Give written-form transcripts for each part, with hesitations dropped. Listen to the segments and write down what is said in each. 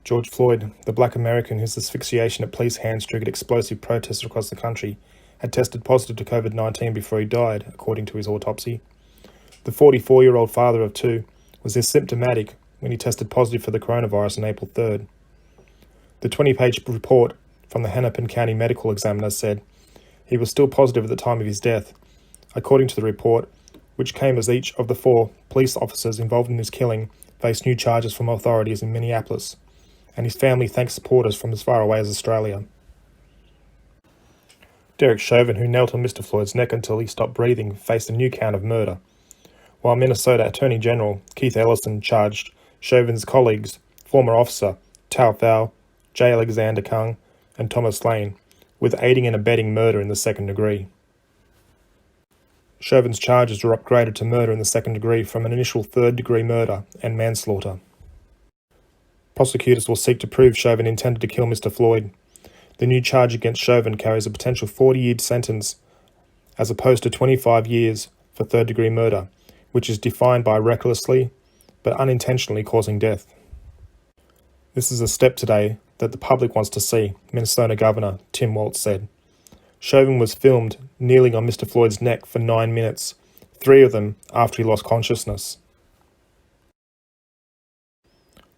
George Floyd, the black American whose asphyxiation at police hands triggered explosive protests across the country, had tested positive to COVID-19 before he died, according to his autopsy. The 44-year-old father of two was asymptomatic when he tested positive for the coronavirus on April 3rd. The 20-page report from the Hennepin County Medical Examiner said he was still positive at the time of his death. According to the report, which came as each of the 4 police officers involved in this killing faced new charges from authorities in Minneapolis, and his family thanked supporters from as far away as Australia. Derek Chauvin, who knelt on Mr Floyd's neck until he stopped breathing, faced a new count of murder, while Minnesota Attorney General Keith Ellison charged Chauvin's colleagues, former officer Tao Thao, J. Alexander Kung, and Thomas Lane, with aiding and abetting murder in the second degree. Chauvin's charges were upgraded to murder in the second degree from an initial third-degree murder and manslaughter. Prosecutors will seek to prove Chauvin intended to kill Mr Floyd. The new charge against Chauvin carries a potential 40-year sentence as opposed to 25 years for third-degree murder, which is defined by recklessly but unintentionally causing death. This is a step today that the public wants to see, Minnesota Governor Tim Walz said. Chauvin was filmed kneeling on Mr Floyd's neck for 9 minutes, 3 of them after he lost consciousness.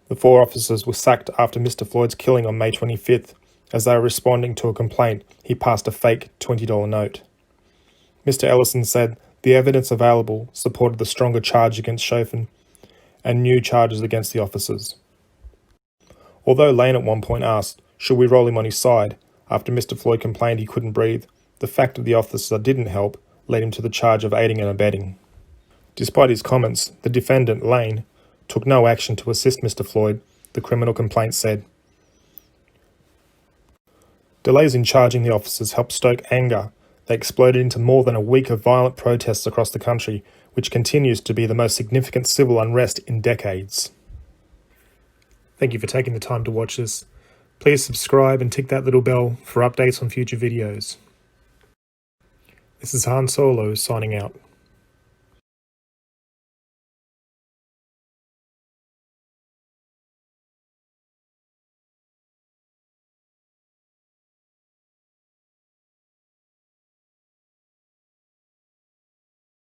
The 4 officers were sacked after Mr Floyd's killing on May 25th, as they were responding to a complaint he passed a fake $20 note. Mr Ellison said the evidence available supported the stronger charge against Chauvin and new charges against the officers. Although Lane at one point asked, should we roll him on his side, after Mr Floyd complained he couldn't breathe, the fact that the officer didn't help led him to the charge of aiding and abetting. Despite his comments, the defendant, Lane, took no action to assist Mr Floyd, the criminal complaint said. Delays in charging the officers helped stoke anger. They exploded into more than a week of violent protests across the country, which continues to be the most significant civil unrest in decades. Thank you for taking the time to watch this. Please subscribe and tick that little bell for updates on future videos. This is Han Solo signing out.